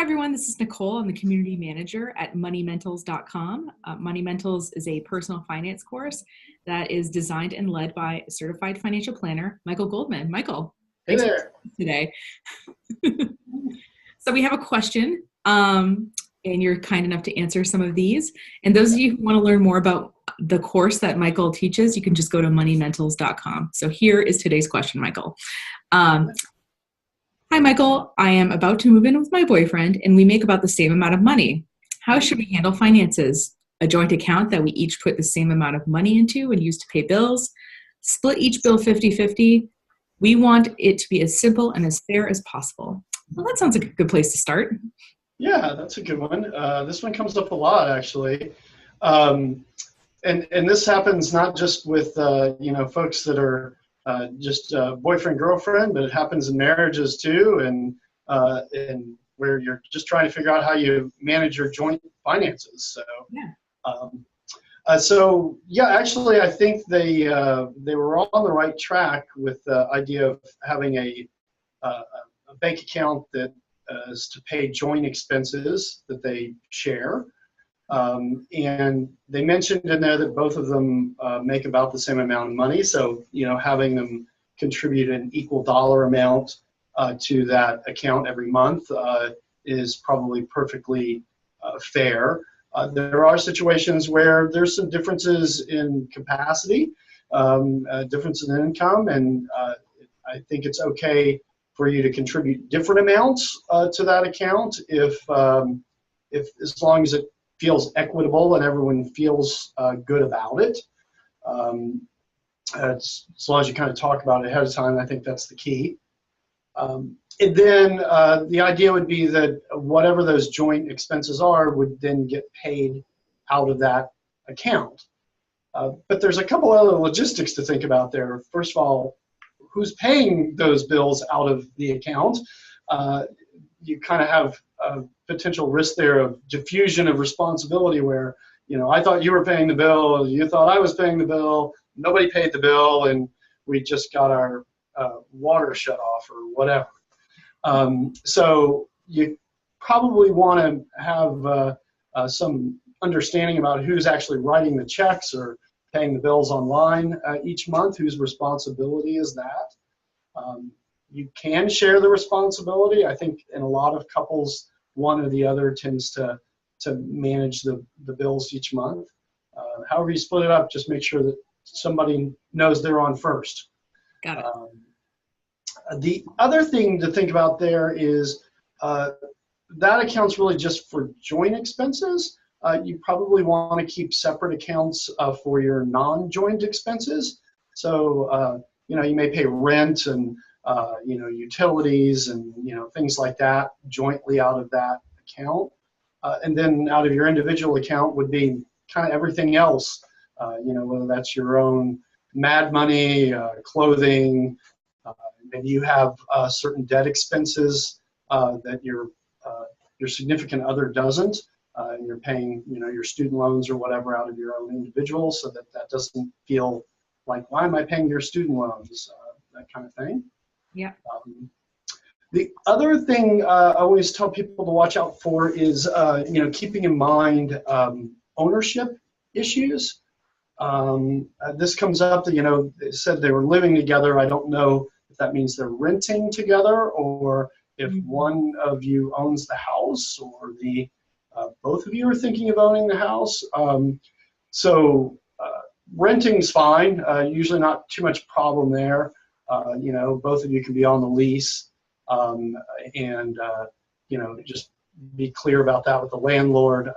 Hi, everyone. This is Nicole. I'm the community manager at Moneymentals.com. Moneymentals is a personal finance course that is designed and led by a certified financial planner, Michael Goldman. Michael, Hey thanks for there. today. So we have a question, and you're kind enough to answer some of these. And those of you who want to learn more about the course that Michael teaches, you can just go to Moneymentals.com. So here is today's question, Michael. Hi, Michael. I am about to move in with my boyfriend, and we make about the same amount of money. How should we handle finances? A joint account that we each put the same amount of money into and use to pay bills? Split each bill 50-50? We want it to be as simple and as fair as possible. Well, that sounds like a good place to start. Yeah, that's a good one. This one comes up a lot, actually. And this happens not just with, folks that are just boyfriend, girlfriend, but it happens in marriages too, and where you're just trying to figure out how you manage your joint finances. So, actually, I think they were on the right track with the idea of having a bank account that is to pay joint expenses that they share. And they mentioned in there that both of them make about the same amount of money. So, having them contribute an equal dollar amount to that account every month is probably perfectly fair. There are situations where there's some differences in capacity, difference in income, and I think it's okay for you to contribute different amounts to that account if as long as it feels equitable and everyone feels good about it. As long as you kind of talk about it ahead of time, I think that's the key. And then the idea would be that whatever those joint expenses are would then get paid out of that account. But there's a couple other logistics to think about there. First of all, who's paying those bills out of the account? You kind of have a potential risk there of diffusion of responsibility where, I thought you were paying the bill, you thought I was paying the bill, nobody paid the bill, and we just got our water shut off or whatever. So you probably want to have some understanding about who's actually writing the checks or paying the bills online each month, whose responsibility is that. You can share the responsibility. I think in a lot of couples, one or the other tends to manage the bills each month. However you split it up, just make sure that somebody knows they're on first. Got it. The other thing to think about there is that account's really just for joint expenses. You probably want to keep separate accounts for your non-joint expenses. So, you may pay rent and utilities and things like that jointly out of that account, and then out of your individual account would be kind of everything else. Whether that's your own mad money, clothing, maybe you have certain debt expenses that your significant other doesn't, and you're paying your student loans or whatever out of your own individual, so that doesn't feel like, why am I paying your student loans? That kind of thing. Yeah. The other thing I always tell people to watch out for is, keeping in mind ownership issues. This comes up that, they said they were living together. I don't know if that means they're renting together or if one of you owns the house or both of you are thinking of owning the house. Renting's fine, usually not too much problem there. Both of you can be on the lease, and just be clear about that with the landlord.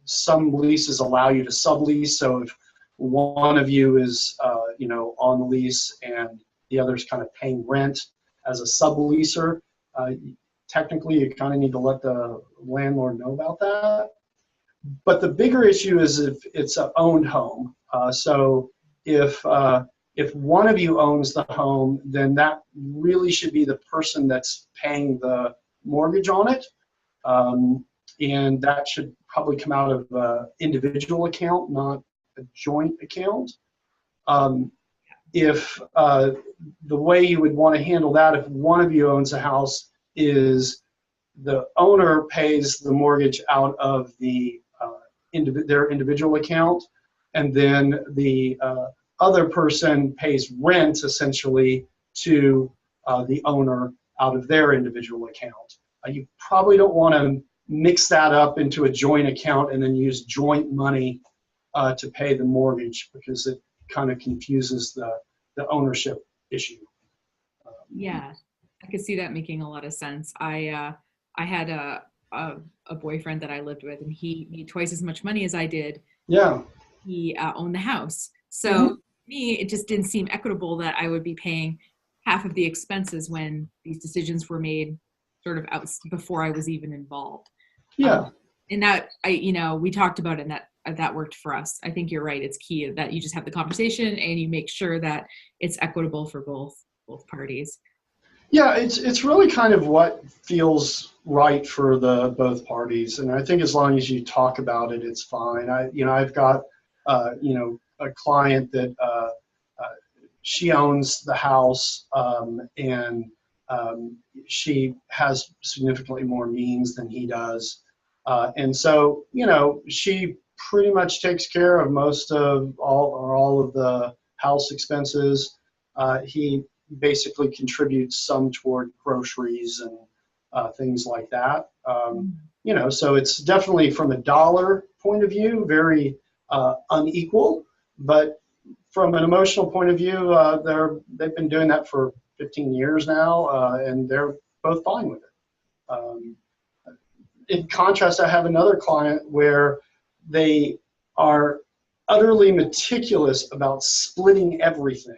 Some leases allow you to sublease, so if one of you is, on the lease and the other's kind of paying rent as a subleaser, technically you kind of need to let the landlord know about that. But the bigger issue is if it's an owned home. So if one of you owns the home, then that really should be the person that's paying the mortgage on it. And that should probably come out of an individual account, not a joint account. If the way you would want to handle that, if one of you owns a house, is the owner pays the mortgage out of their individual account, and then the other person pays rent essentially to the owner out of their individual account. You probably don't want to mix that up into a joint account and then use joint money to pay the mortgage, because it kind of confuses the ownership issue. Yeah, I could see that making a lot of sense. I had a boyfriend that I lived with, and he made twice as much money as I did. Yeah. He owned the house, so Mm-hmm. to me, it just didn't seem equitable that I would be paying half of the expenses when these decisions were made sort of out before I was even involved. Yeah. And that we talked about it, and that worked for us. I think you're right. It's key that you just have the conversation and you make sure that it's equitable for both parties. Yeah, it's really kind of what feels right for the both parties, and I think as long as you talk about it, it's fine. I've got a client that she owns the house, and she has significantly more means than he does, and so she pretty much takes care of most of all of the house expenses. He basically contributes some toward groceries and things like that. So it's definitely from a dollar point of view very unequal, but from an emotional point of view, they've been doing that for 15 years now, and they're both fine with it. In contrast, I have another client where they are utterly meticulous about splitting everything.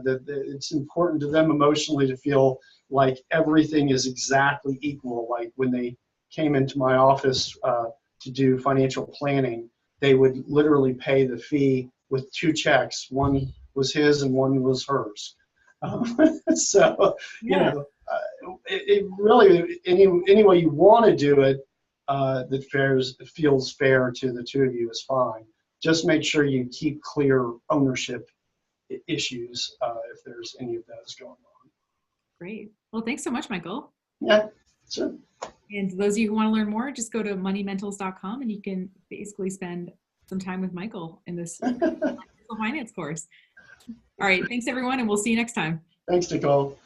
It's important to them emotionally to feel like everything is exactly equal. Like when they came into my office to do financial planning, they would literally pay the fee with two checks. One was his and one was hers. So, Yeah. it really, any way you want to do it that feels fair to the two of you is fine. Just make sure you keep clear ownership issues if there's any of those going on. Great. Well, thanks so much, Michael. Yeah, sure. And to those of you who want to learn more, just go to moneymentals.com and you can basically spend some time with Michael in this finance course. All right. Thanks, everyone, and we'll see you next time. Thanks, Nicole.